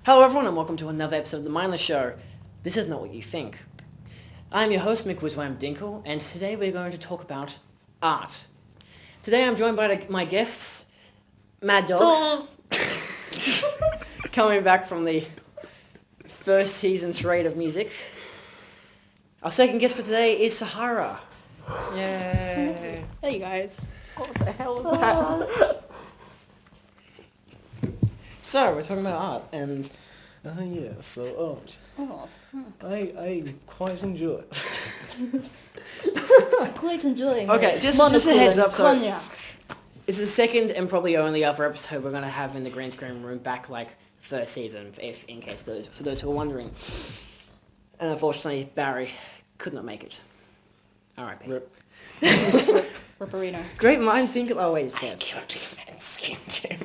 Hello everyone and welcome to another episode of the Mindless Show. This is not what you think. I'm your host McWizWam Dinkle and today we're going to talk about art. Today I'm joined by my guests, Mad Dog, coming back from the first season charade of music. Our second guest for today is Sahara. Yay. Hey guys. What the hell was that? So, we're talking about art and... so Oh, I quite enjoy it. I'm quite enjoying Okay, it. just a heads up, so- Cognac. It's the second and probably only other episode we're going to have in the green screen room back like first season, for those who are wondering. And unfortunately, Barry could not make it. R.I.P. Rip. Ripperino. Great minds think... Oh wait, he's dead. Killed him and skinned him.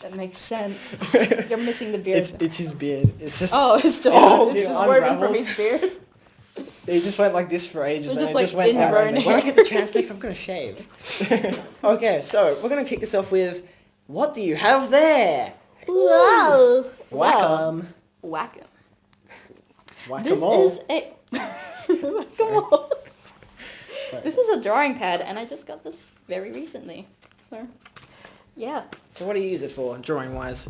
That makes sense. You're missing the beard. It's his beard. It's just it's just it working from unraveled. his beard. He just went like this for ages. So and just it like just went ingrown around hair. When I get the chance next, I'm going to shave. Okay, so we're going to kick this off with... What do you have there? Whoa. Whack-em. Whack 'em. This Whack-a-mole. is a... Whack-a-mole. Sorry. This is a drawing pad, and I just got this very recently. So, yeah. So what do you use it for, drawing-wise?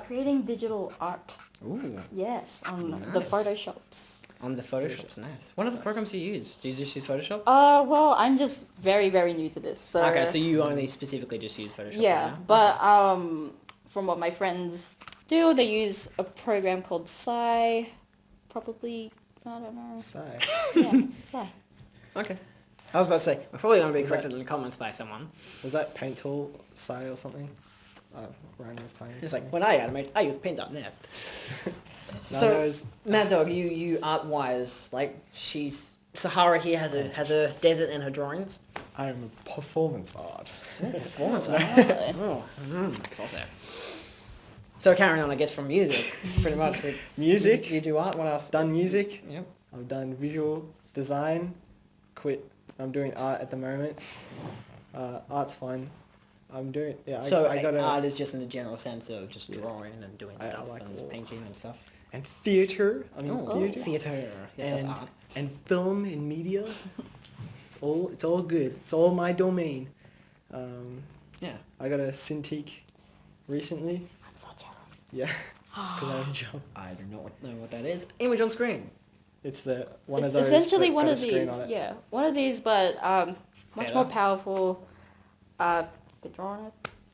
Creating digital art. Ooh, Yes, on the Nice. Photoshops. on the Photoshop's nice. What are the programs you use? Do you just use Photoshop? Well, I'm just very, very new to this. So Okay, so you only specifically just use Photoshop yeah, right now? but from what my friends do, they use a program called Psy. Probably, I don't know. Sigh. Yeah, Psy. Okay. I was about to say, we're probably going to be Is that- corrected in the comments by someone. Was that Paint Tool Sigh or something? Ryan was tiny. It's like, when I animate, I use Paint.net. No, so, no, it's- Mad Dog, you art-wise, like, Sahara here has a desert in her drawings. I am a performance art. Performance Really? Oh, saucy. So carrying on, I guess, from music, pretty much. Music. You do art, what else? Done music. Yep. I've done visual design. Quit. I'm doing art at the moment. Art's fun. I'm doing... Yeah, So I got art is just in the general sense of just drawing and doing I stuff like and all- painting and stuff. And theatre. I mean, Oh, theatre. theatre. Yes, that's and, art. and film and media. It's all good. It's all my domain. Yeah. I got a Cintiq recently. I'm so jealous. Yeah, because I have a job. I do not know what that is. Image on screen. It's the one It's of those. essentially that one got a of screen these. on it. Yeah, one of these, but much Better. more powerful. To draw on it.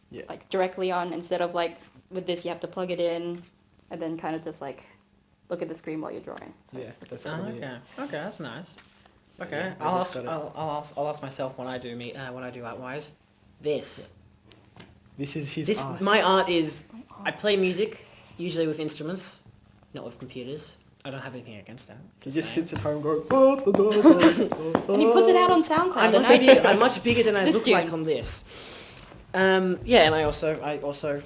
Yeah. Like directly on, instead of like with this, you have to plug it in, and then kind of just like look at the screen while you're drawing. So Yeah, it's- that's Oh, gonna be it. okay. Okay, that's nice. Okay, Yeah, I I'll just ask. got it. I'll ask myself when I do art-wise. This. This is his This art. my art is. I play music usually with instruments, not with computers. I don't have anything against that. He just just saying. sits at home going. And he puts it out on SoundCloud. I'm and much, bigger, iTunes. I'm much bigger than I This look tune. like on this. Yeah, and I also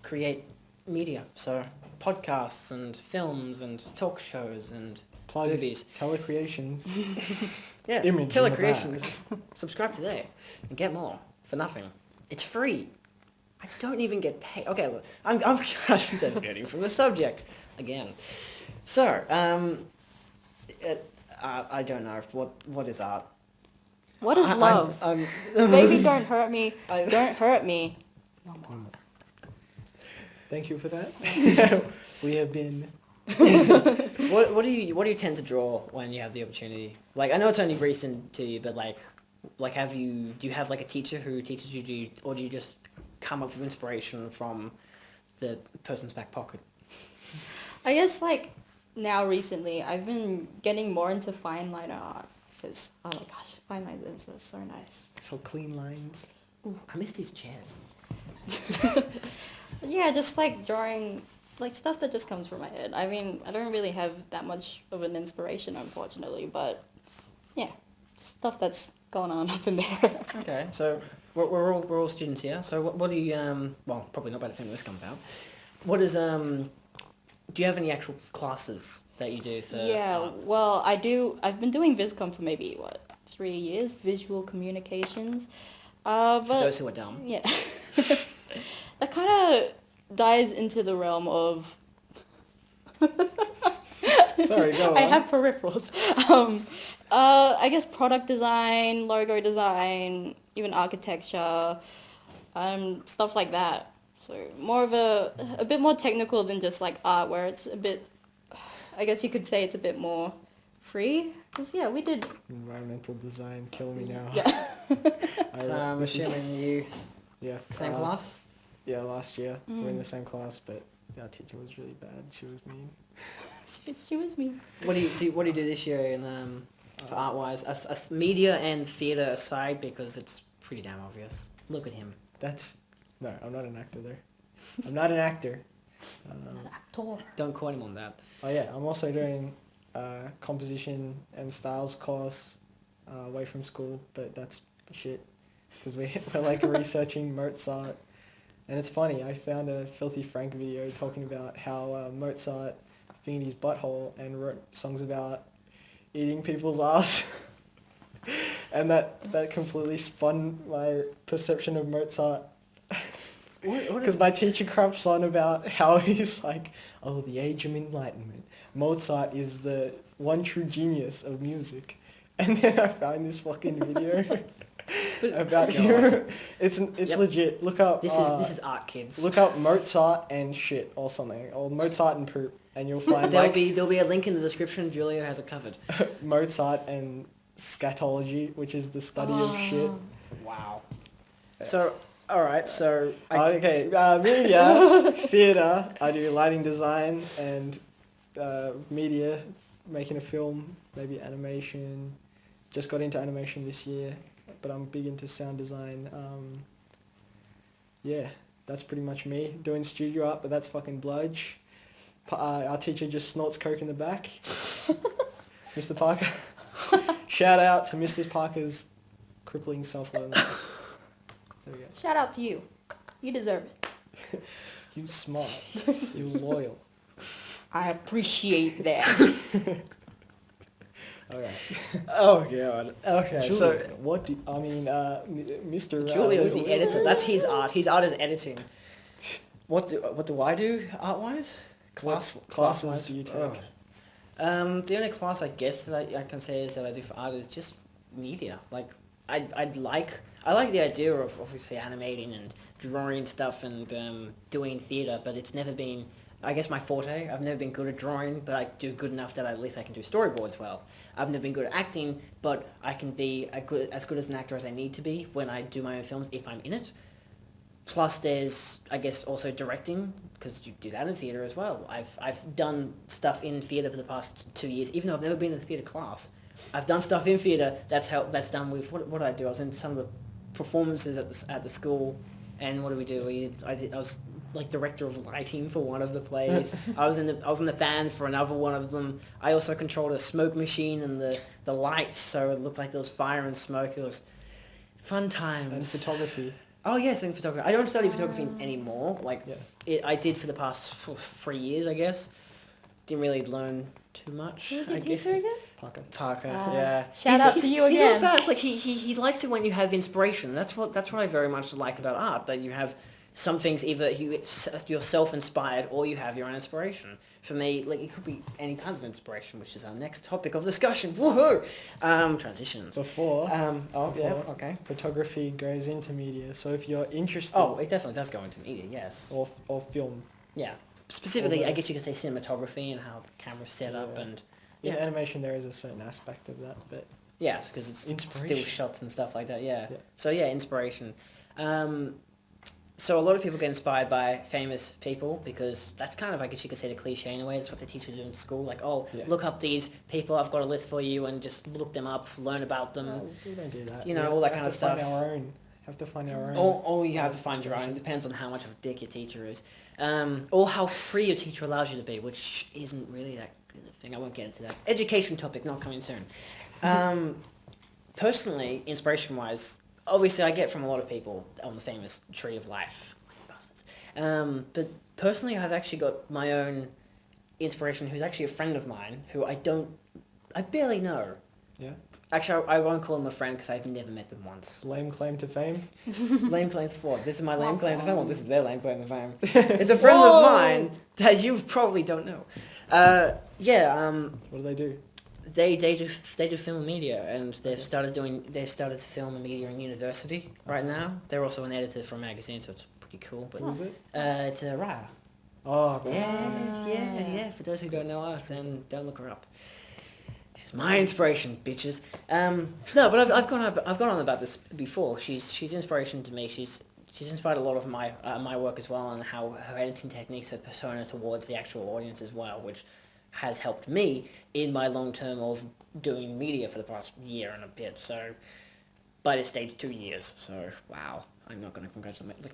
create media, so podcasts and films and talk shows and Plug movies. Telecreations. Yes, Image in the Telecreations. Subscribe today and get more for nothing. It's free. I don't even get paid. Okay, look, I'm diverting from the subject again. So, I don't know what is art. What is love? Baby, don't hurt me. I- Don't hurt me. No more. Thank you for that. We have been. What do you tend to draw when you have the opportunity? Like, I know it's only recent to you, but like do you have like a teacher who teaches you, or do you just come up with inspiration from the person's back pocket? I guess like now recently, I've been getting more into fine liner art because oh my gosh, fine lines is so nice. So clean lines. I miss these chairs. Yeah, just like drawing like stuff that just comes from my head. I mean, I don't really have that much of an inspiration, unfortunately, but yeah, stuff that's going on up in there. Okay, so we're all students here. So what do you well, probably not by the time this comes out. What is do you have any actual classes that you do for Yeah, art? well, I do. I've been doing VisCom for maybe 3 years, visual communications. For But those who are dumb. yeah, that kind of dives into the realm of... Sorry, go on. I have peripherals. I guess product design, logo design, even architecture, stuff like that. So more of a bit more technical than just like art, where it's a bit, I guess you could say it's a bit more free. Because yeah, we did. Environmental design, kill me now. Yeah. So I'm assuming you Yeah. same class. Yeah, last year we're in the same class, but our teacher was really bad. She was mean. She was mean. What do you do? What do you do this year in for art wise? As media and theatre aside, because it's pretty damn obvious. Look at him. No, I'm not an actor though. I'm not an actor. An actor. Don't quote him on that. Oh yeah, I'm also doing composition and styles course away from school, but that's shit because we're like researching Mozart, and it's funny. I found a Filthy Frank video talking about how Mozart fingered his butthole and wrote songs about eating people's ass, and that completely spun my perception of Mozart. Because my teacher craps on about how he's like, oh, the age of enlightenment. Mozart is the one true genius of music. And then I found this fucking video about him. It's Yep. legit. Look up. This is art, kids. Look up Mozart and shit or something, or Mozart and poop, and you'll find There'll like be a link in the description. Julia has it covered. Mozart and scatology, which is the study of shit. Wow. So all right. So Media, theatre. I do lighting design and media, making a film, maybe animation. Just got into animation this year, but I'm big into sound design. Yeah, that's pretty much me. Doing studio art, but that's fucking bludge. Our teacher just snorts coke in the back. Mr. Parker. Shout out to Mr. Parker's crippling self-awareness. There we go. Shout out to you. You deserve it. You smart. You loyal. I appreciate that. Alright. oh god. Okay. Julia, So what do Mr. Julia is the editor. That's his art. His art is editing. What do I do art wise? Classes do you take? The only class I guess that I can say is that I do for art is just media. Like I like the idea of obviously animating and drawing stuff and doing theatre, but it's never been, I guess, my forte. I've never been good at drawing, but I do good enough that at least I can do storyboards well. I've never been good at acting, but I can be as good as an actor as I need to be when I do my own films if I'm in it. Plus there's, I guess, also directing, because you do that in theatre as well. I've done stuff in theatre for the past 2 years, even though I've never been in a theatre class. I've done stuff in theatre that's done with, what did I do? I was in some of the performances at the school, and what did we do? I was like director of lighting for one of the plays. I was in the band for another one of them. I also controlled a smoke machine and the lights, so it looked like there was fire and smoke. It was fun times. And photography. Oh yes, in photography. I don't study photography anymore. Yeah. I did for the past 3 years, I guess. Didn't really learn too much. Who was your I guess. teacher again? Parker. Yeah. Shout out to you again. He's not bad. Like he likes it when you have inspiration. That's what I very much like about art. That you have some things, either you're self-inspired or you have your own inspiration. For me, like, it could be any kinds of inspiration, which is our next topic of discussion. Woohoo! Transitions. Before, Okay. photography goes into media. So if you're interested, Oh, it definitely does go into media. Yes. or film, Yeah. Specifically, Although- I guess you could say cinematography and how the camera's set up, Yeah. and in animation there is a certain aspect of that, but yes, because it's still Inspiration. shots and stuff like that. Yeah. Yeah. So yeah, inspiration. So a lot of people get inspired by famous people because that's kind of, I guess you could say, the cliche in a way. That's what they teach you to do in school. Like, oh, Yeah. look up these people. I've got a list for you, and just look them up, learn about them. no, we don't do that. You know, We all that have kind of to find stuff. Our own. Have to find our own. Or you have to find your own. It depends on how much of a dick your teacher is. Or how free your teacher allows you to be, which isn't really that good a thing. I won't get into that. Education topic, not coming soon. Personally, inspiration-wise, obviously I get from a lot of people on the famous tree of life. Bastards. But personally, I've actually got my own inspiration, who's actually a friend of mine, who I barely know. Yeah. Actually, I won't call him a friend because I've never met them once. Lame claim to fame. Lame claim to fame. This is my lame claim to fame. Well, this is their lame claim to fame. It's a friend of mine that you probably don't know. What do they do? They do film and media, and they've started film and media in university right now. They're also an editor for a magazine, so it's pretty cool. But Who is it? it's Raya. Oh, Yeah. For those who don't know her, then don't look her up. She's my inspiration, bitches. No, but I've gone on about this before. She's inspiration to me. She's inspired a lot of my work as well, and how her editing techniques, her persona towards the actual audience as well, which has helped me in my long term of doing media for the past year and a bit. So, but it stayed 2 years. So wow, I'm not going to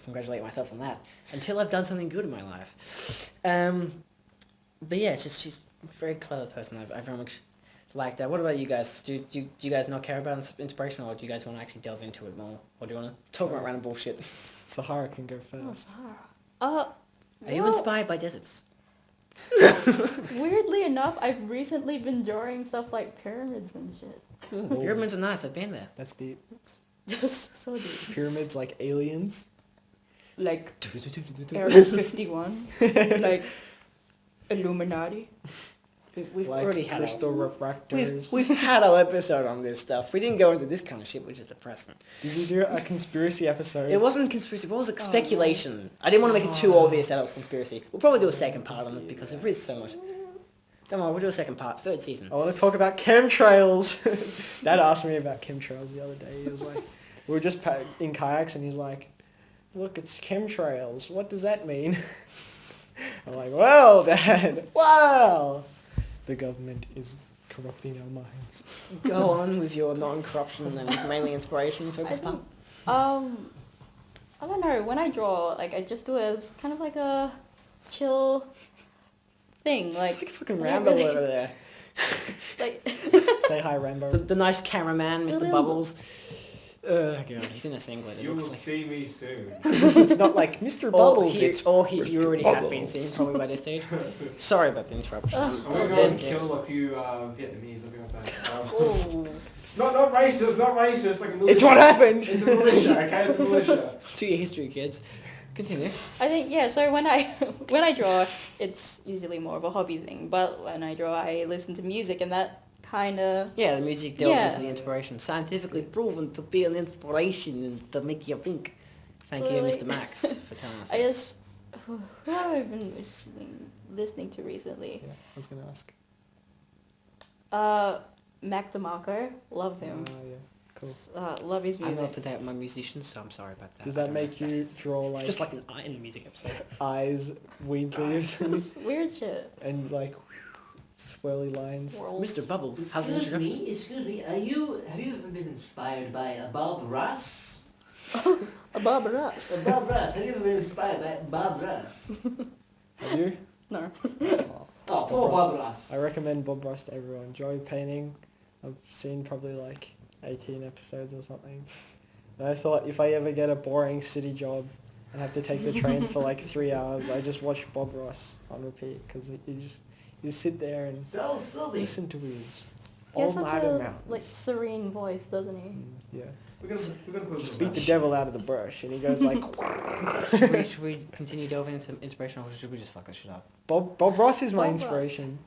congratulate myself on that until I've done something good in my life. But yeah, she's a very clever person. I very much like that. What about you guys? Do you guys not care about inspiration, or do you guys want to actually delve into it more, or do you want to talk about random bullshit? Sahara can go first. Are you inspired by deserts? Weirdly enough, I've recently been drawing stuff like pyramids and shit. Ooh, pyramids are nice. I've been there. That's deep. Just so deep. Pyramids like aliens. Like Area 51. Like Illuminati. We've like already had crystal refractors. we've had our episode on this stuff. We didn't go into this kind of shit, which is depressing. Did you do a conspiracy episode? It wasn't a conspiracy. It was like speculation. I didn't want to make it too obvious that it was conspiracy. We'll probably do a second part on it because there is so much. Don't worry, we'll do a second part, third season. I want to talk about chemtrails. Dad asked me about chemtrails the other day. He was like, we were just in kayaks, and he's like, "Look, it's chemtrails. What does that mean?" I'm like, "Well, Dad, wow, the government is corrupting our minds." Go on with your non-corruption and mainly inspiration focused part. I don't know. When I draw, like I just do it as kind of like a chill thing. Like It's like fucking I Rambo don't really- over there. Like Say hi, Rambo. The nice cameraman, Mr. Little- Bubbles. God, he's in a singlet. It You will looks like. see me soon. It's not like Mr. Bubbles. It's You already have been Bubbles. seen probably by this stage. Sorry about the interruption. I'm gonna go and kill a few Vietnamese. I'll be right back. oh, Not racist, not racist. Like a militia. It's what happened. It's a militia, okay? It's a militia. To your history, kids. Continue. I think yeah. So when I draw, it's usually more of a hobby thing. But when I draw, I listen to music, and that kind of Yeah, the music delves Yeah. into the inspiration. Scientifically proven to be an inspiration and to make you think. Thank So, you, like, Mr. Max, for telling us I this. just who have I been listening to recently? Yeah, I was gonna ask. Mac DeMarco, love him. Yeah, cool. Love his I'm not up music. to date with my musicians, so I'm sorry about that. Does I that don't make know. you draw It's like just like an eye in a music episode. eyes, weed leaves, It's weird shit. and like swirly lines? Swirls. Mr. Bubbles, how's the Excuse introduction? excuse me, have you ever been inspired by Bob Ross? Bob Ross. Bob Ross, have you ever been inspired by Bob Ross? Have you? No. Oh, poor Bob Ross. I recommend Bob Ross to everyone. Joy painting. I've seen probably like 18 episodes or something. And I thought if I ever get a boring city job and have to take the train for like 3 hours, I just watch Bob Ross on repeat because you sit there and So silly. listen to his He has such almighty a mountains. like serene voice, doesn't he? Yeah. We're gonna put Just some beat the devil out of the brush, and he goes like. should we continue delving into inspiration, or should we just fuck this shit up? Bob Ross is my Bob Ross. inspiration.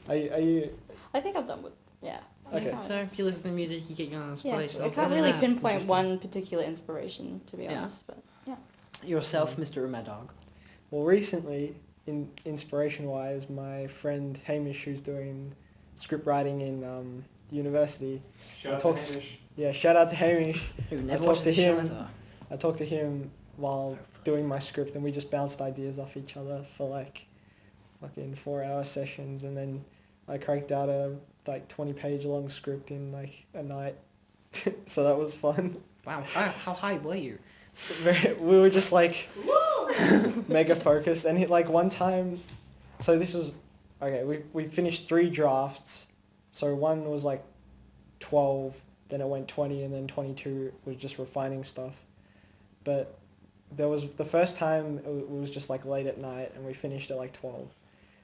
Are you? I think I'm done with yeah. Okay. I'm So if you listen to music, you get your Yeah, inspiration. I can't That's really nice. pinpoint Interesting. one particular inspiration, to be Yeah. honest. But yeah. Yourself, Mr. Mad Dog. Well, recently, inspiration-wise, my friend Hamish, who's doing script writing in university. Shout out Talk- to Hamish. Yeah, shout out to Hamish. Who I never talked watches to the show him. either. I talked to him while doing my script, and we just bounced ideas off each other for like fucking 4-hour sessions, and then I cranked out a like 20-page long script in like a night. So that was fun. Wow, how high were you? We were just like mega focused, and like one time, so this was okay. We finished 3 drafts, so one was like 12, then it went 20, and then 22 was just refining stuff. But there was the first time it was just like late at night, and we finished at like 12.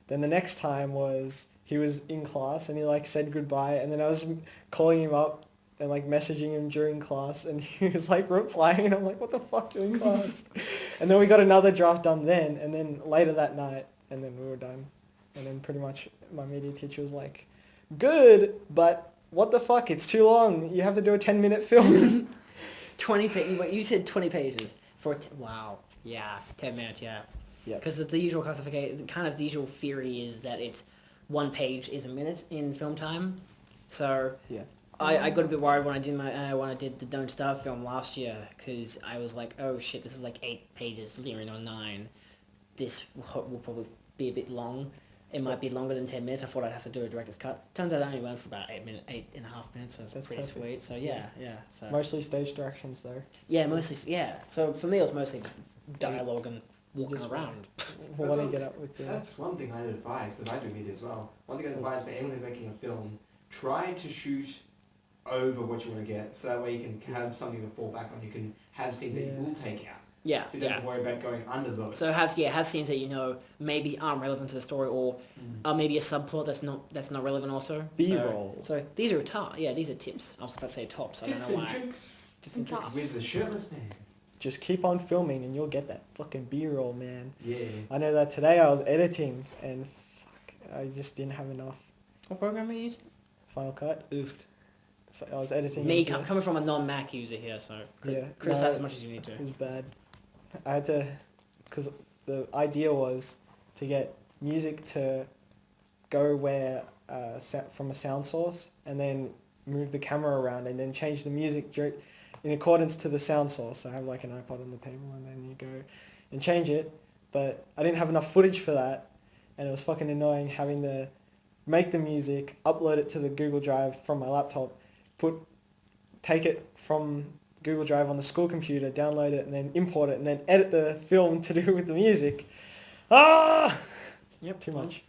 Then the next time was he was in class and he like said goodbye, and then I was calling him up and like messaging him during class, and he was like replying, and I'm like, what the fuck during class? And then we got another draft done then, and then later that night, and then we were done. And then pretty much my media teacher was like, good, but what the fuck? It's too long. You have to do a 10-minute film. 20 pages. What you said? 20 pages for wow. Yeah, 10 minutes. Yeah. Yeah. Because the usual classification, kind of the usual theory is that it's 1 page is a minute in film time. So Yeah. I got a bit worried when I did the Don't Starve film last year, because I was like, oh shit, this is like 8 pages, leering on 9. This will probably be a bit long. It might be longer than 10 minutes. I thought I'd have to do a director's cut. Turns out I only went for about 8.5 minutes, so it's That's pretty perfect. sweet. So yeah. So Mostly stage directions though. yeah, mostly yeah. So for me, it was mostly dialogue and walking Just around. We'll want to get up with the... That's one thing I'd advise, because I do media as well. One thing I'd advise for anyone who's making a film, try to shoot over what you want to get, so that way you can have something to fall back on. You can have scenes that you will take out. Yeah, So you don't have yeah. to worry about going under those. So have scenes that you know maybe aren't relevant to the story, or maybe a subplot that's not relevant also. B-roll. So these are these are tips. I was about to say tops. I don't Tips know and why. tricks Tips and tricks. with the shirtless man. Just keep on filming and you'll get that fucking B-roll, man. Yeah. I know that today I was editing and fuck, I just didn't have enough What program are you using? Final Cut. Oofed. I was editing. Me into- coming from a non-Mac user here, so Yeah, criticize no, as much as you need to. It was bad. I had to, because the idea was to get music to go where from a sound source, and then move the camera around, and then change the music in accordance to the sound source. So I have like an iPod on the table, and then you go and change it. But I didn't have enough footage for that, and it was fucking annoying having to make the music, upload it to the Google Drive from my laptop, take it from Google Drive on the school computer, download it, and then import it, and then edit the film to do with the music. Ah! Yep. Too much.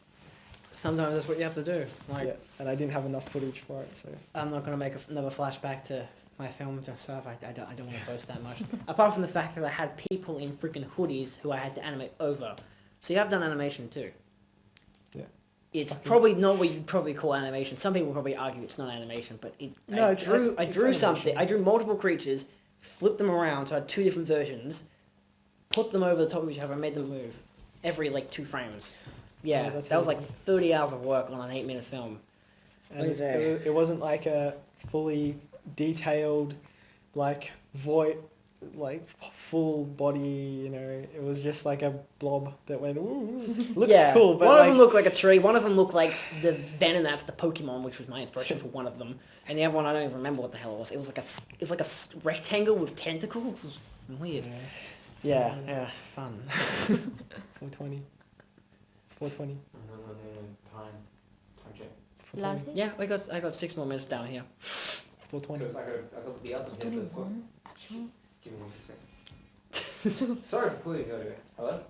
Sometimes that's what you have to do. Like, Yeah, and I didn't have enough footage for it, so... I'm not gonna make another flashback to my film Don't Starve. I don't want to boast that much. Apart from the fact that I had people in freaking hoodies who I had to animate over. See, I've done animation too. Yeah. It's probably not what you'd probably call animation. Some people probably argue it's not animation, but No, I it's drew something. animation. I drew multiple creatures, flipped them around, so I had 2 different versions, put them over the top of each other, and made them move every like 2 frames. Yeah, Yeah, that's that was really like 30 hours of work on an 8-minute film. And Look at that. it wasn't like a fully detailed, like, like, full body, you know, it was just like a blob that went, ooh, looked cool, but one like, of them looked like a tree. One of them looked like the Venonats, the Pokemon, which was my inspiration for one of them. And the other one, I don't even remember what the hell it was. It was like a rectangle with tentacles. It was weird. Yeah, fun. 420. It's 420. No, time check. It's 420. Last Yeah, I got 6 more minutes down here. It's 420. Because I got the other here. 21, actually. Give me 1 second. Sorry for pulling you over. Hello?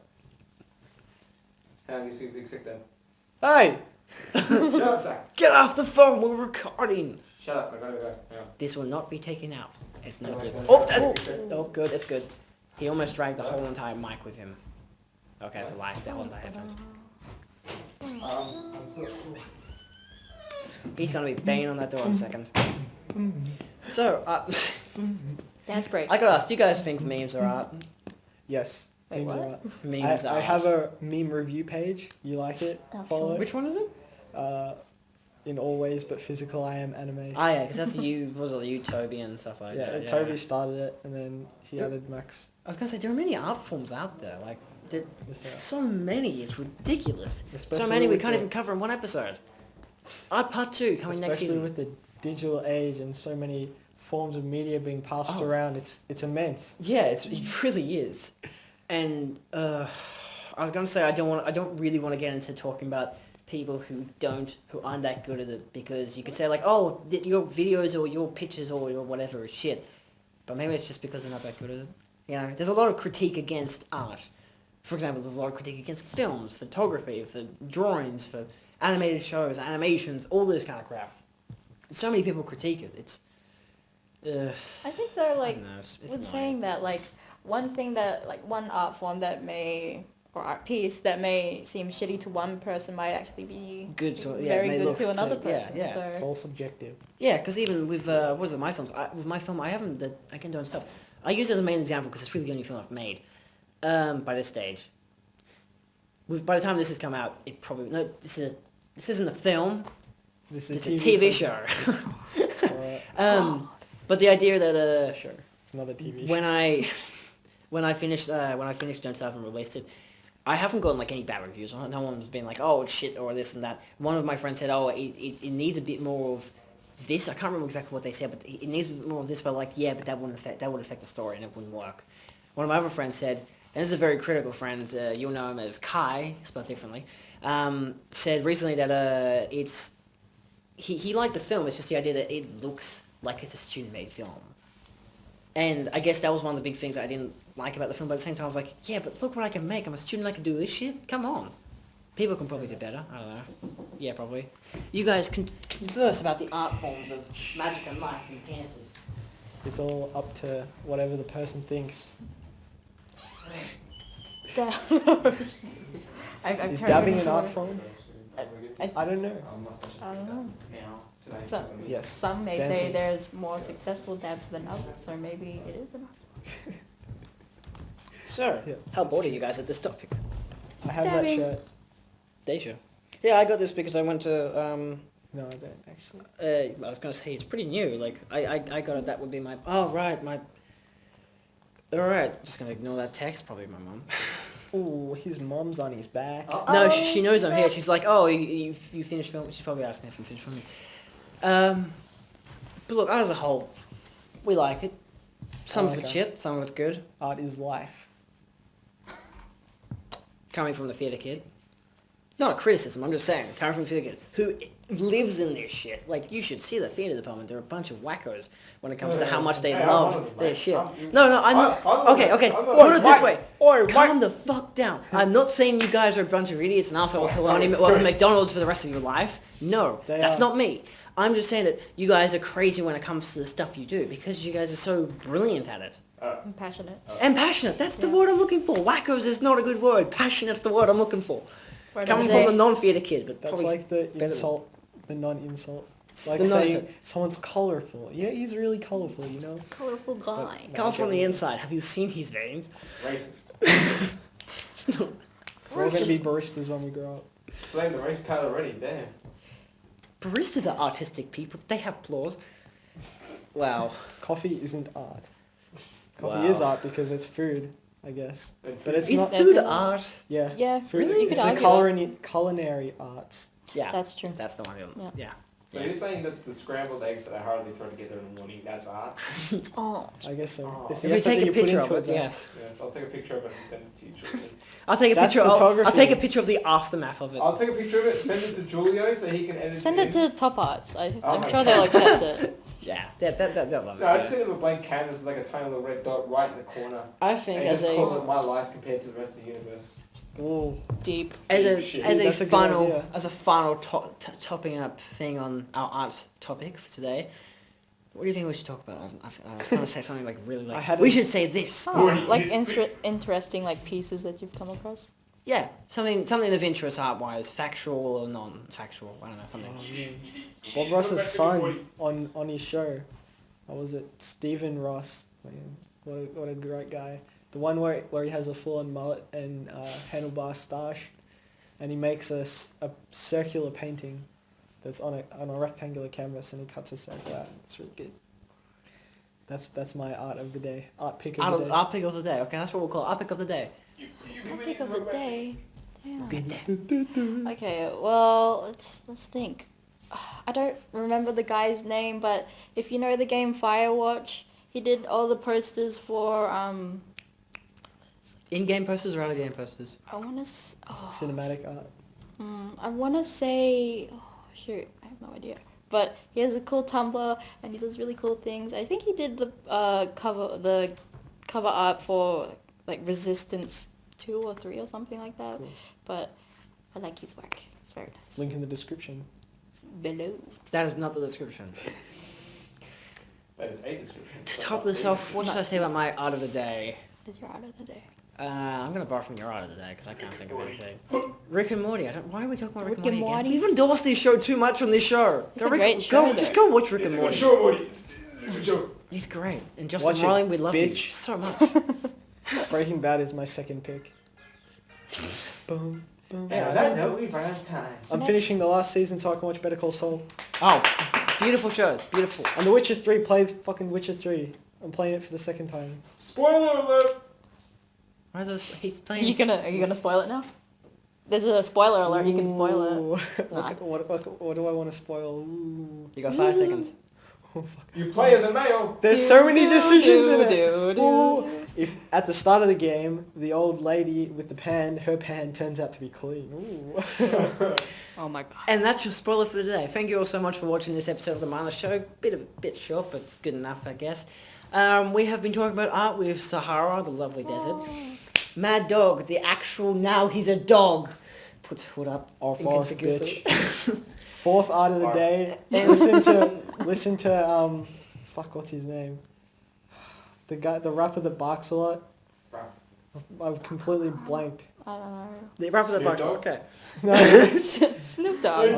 How do you speak sick then? Hey! Shut up, Zac. Get off the phone, we're recording. Shut up, I gotta go. Yeah. This will not be taken out. It's not Oh, good. wait. Oh, good, it's good. He almost dragged the whole entire mic with him. Okay, that's a lie. The whole entire headphones. I'm so He's gonna be banging on that door in a second. So, Dance break. I gotta ask, do you guys think memes are art? Yes. Wait, memes are what? art. Memes are I art. have a meme review page. You like it? Oh, Follow it. Which one is it? In all ways but physical, I am anime. Oh yeah, because that's you, was it you, Toby and stuff like Yeah, that. Yeah. Toby started it, and then he There- added Max. I was gonna say, there are many art forms out there. Like, there's Yes, so many, it's ridiculous. So Especially many we with can't the- even cover in one episode. Art Part 2 coming next Especially season. with the digital age and so many forms of media being passed Oh. around, it's immense. Yeah, it really is. And I was gonna say I don't really want to get into talking about people who aren't that good at it, because you could say like, oh, your videos or your pictures or your whatever is shit, but maybe it's just because they're not that good at it. You know, there's a lot of critique against art. For example, there's a lot of critique against films, photography, for drawings, for animated shows, animations, all this kind of crap. So many people critique it. It's I think they're I like, don't know, it's with annoying. saying that, like, one thing that, like, one art form that may or art piece that may seem shitty to one person might actually be Good to very may good look to another yeah, person. yeah. So It's all subjective. Yeah, because even with what is it, my films, with my film, I haven't I can do stuff. I use it as a main example because it's really the only film I've made by this stage. By the time this has come out, it probably no. This isn't a film. This It's is a TV show. Alright, But the idea that it's a show. It's not a TV show. when I finished Don't Starve and released it, I haven't gotten like any bad reviews on it. No one's been like, oh it's shit or this and that. One of my friends said, oh it needs a bit more of this. I can't remember exactly what they said, but it needs a bit more of this. But like yeah, but that would affect the story and it wouldn't work. One of my other friends said, and this is a very critical friend, you'll know him as Kai, spelled differently, said recently that he liked the film. It's just the idea that it looks like it's a student-made film. And I guess that was one of the big things that I didn't like about the film, but at the same time I was like, yeah, but look what I can make. I'm a student, I can do this shit. Come on. People can probably do better. I don't know. Yeah, probably. You guys can converse about the art forms of magic and life and penises. It's all up to whatever the person thinks. Is dabbing an art form? I don't know. I don't know. Today. So, Yes. some may Dancing. say there's more successful dabs than others, so maybe it is enough. So, Yeah. how bored are you guys at this topic? I have Dabbing. that shirt. Deja. Yeah, I got this because I went to, No, I don't actually. I was going to say, it's pretty new. Like, I got it, that would be my, oh, right, alright, just going to ignore that text, probably my mum. Ooh, his mom's on his back. No, she knows I'm here. She's like, oh, you finished filming? She's probably asking if I'm finished filming. But look, as a whole, we like it. Some of like it's it. shit, some of it's good. Art is life. Coming from the theatre kid. Not a criticism, I'm just saying, coming from the theatre kid, who lives in this shit. Like, you should see the theatre department. They're a bunch of wackos when it comes to how much they Hey, I'm love one of them, their mate. shit. I'm- No, I'm not. I'm Okay, not- okay. I'm not- Put it this Mike, way. oi, Calm the fuck down. I'm not saying you guys are a bunch of idiots and assholes who will only work at McDonald's for the rest of your life. No, They that's are. not me. I'm just saying that you guys are crazy when it comes to the stuff you do because you guys are so brilliant at it. I'm passionate. And passionate. That's the Yeah. word I'm looking for. Wackos is not a good word. Passionate's the word I'm looking for. Word Coming of from the the day. non-theatre kid, but That's probably like the better than- insult, the non-insult. Like The saying non-insult. someone's colourful. Yeah, he's really colourful, you know? Colorful guy. Color from the inside. Have you seen his veins? Racist. We're all going to be baristas when we grow up. Blame the race card already, damn. Baristas are artistic people. They have flaws. Wow. Coffee isn't art. Coffee Wow. is art because it's food, I guess. But it's Is not... food That's- art? Yeah. Yeah, Food, really? You could it's a argue that. culinary arts. Yeah. That's true. That's the one. Yeah. Yeah. So you're saying that the scrambled eggs that I hardly throw together in the morning, that's art? Oh, I guess so. Oh. It's the If you effort take that a put picture into of it, though. yes. Yes, I'll take a picture of it and send it to you, Julian. I'll take a That's picture. I'll photography. take a picture of the aftermath of it. I'll take a picture of it, send it to Julio so he can edit send it it in. to Top Arts. Oh I'm my sure they'll God. accept it. Yeah. They'll love it. No, I yeah. just send him a blank canvas with like a tiny little red dot right in the corner. I think And as just call it a my life compared to the rest of the universe. Ooh. Deep. Shit. That's a good idea. topping up thing on our art topic for today. What do you think we should talk about? I was going to say something like really I like. had We a- should say this. Oh, like interesting like pieces that you've come across. Yeah, something of interest art-wise, factual or non-factual. I don't know, something. Oh, man. Bob Ross's son on his show. What was it? Stephen Ross. Man, what a great guy. The one where he has a full-on mullet and handlebar stash, and he makes a circular painting that's on a rectangular canvas, and he cuts a circle out. It's really good. That's my art of the day. Art pick of the day. Art pick of the day. Okay, that's what we'll call it. Art pick of the day. Topic of the day. Damn. Good day. Okay, well, let's think. I don't remember the guy's name, but if you know the game Firewatch, he did all the posters for In-game posters or out-of-game posters? I wanna Cinematic art. I wanna say shoot, I have no idea. But he has a cool Tumblr and he does really cool things. I think he did the cover art for like Resistance 2 or 3 or something like that. Cool. But I like his work. It's very nice. Link in the description. Below. That is not the description. That is a description. To top this off, what should I say about my art of the day? Is your art of the day? I'm gonna borrow from your art today because I can't think of anything. Rick and Morty. Why are we talking about Rick, Rick and Morty again? Morty? We've endorsed this show too much on this show. It's a great show, Just though. go watch Rick and Morty. Show, Morty. It's a good show. He's great. And Justin Watch it, Roiland, we love you bitch. so much. Breaking Bad is my second pick. Boom, boom. And on that note, we've run out of time. I'm finishing the last season so I can watch Better Call Saul. Oh, beautiful shows. Beautiful. And The Witcher 3, play fucking Witcher 3. I'm playing it for the second time. Spoiler alert! Why is this? He's Are playing. you gonna spoil it now? There's a spoiler alert. You can spoil it. Ooh. Nah. What do I want to spoil? Ooh. You got 5 seconds. Oh, fuck. You play as a male. There's so many decisions in it. do. Ooh. If at the start of the game, the old lady with the pan, her pan turns out to be clean. Ooh. Oh my god. And that's your spoiler for today. Thank you all so much for watching this episode of the Mindless Show. Bit short, but it's good enough, I guess. We have been talking about art with Sahara, the lovely desert. Mad Dog, the actual now he's a dog, puts hood up Off, inconspicuously. bitch. Fourth art of the Art. day. Listen to fuck, what's his name? The rapper that barks a lot. I've completely blanked. I don't know. The rapper that Snoop barks. Dogg? Okay. No, Snoop Dogg.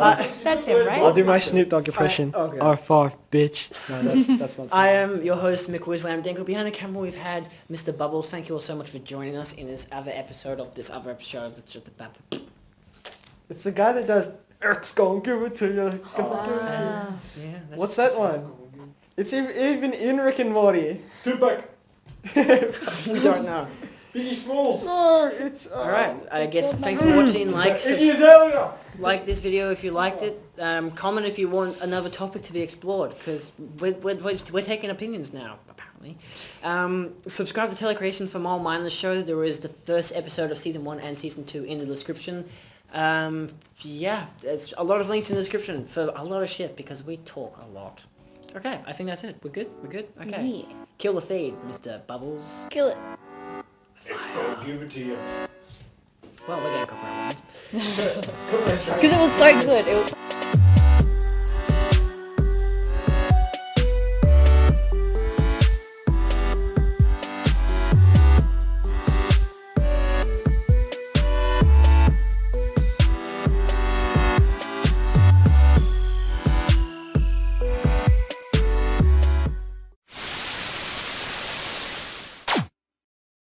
That's him, I'll right? do my Snoop Dogg impression. Okay. R5, bitch. No, that's not. I am your host, McWizWam Dinkle. Behind the camera, we've had Mr. Bubbles. Thank you all so much for joining us in this other episode of the It's the guy that does Eric's gonna give it to you. Ah. Yeah. That's, What's that one? It's even in Rick and Morty. Tupac. We don't know. Biggie Smalls. No, it's All right. I guess thanks for watching. Iggy Azalea. Like this video if you liked it. Comment if you want another topic to be explored, because we're taking opinions now, apparently. Subscribe to Telecreations for more Mindless Show. There is the first episode of Season 1 and Season 2 in the description. Yeah, there's a lot of links in the description for a lot of shit, because we talk a lot. Okay, I think that's it. We're good? We're good? Okay. Yeah. Kill the feed, Mr. Bubbles. Kill it. It's gonna give it to you. Well, we're getting copyright warnings. Come on, Because it was so good. It was.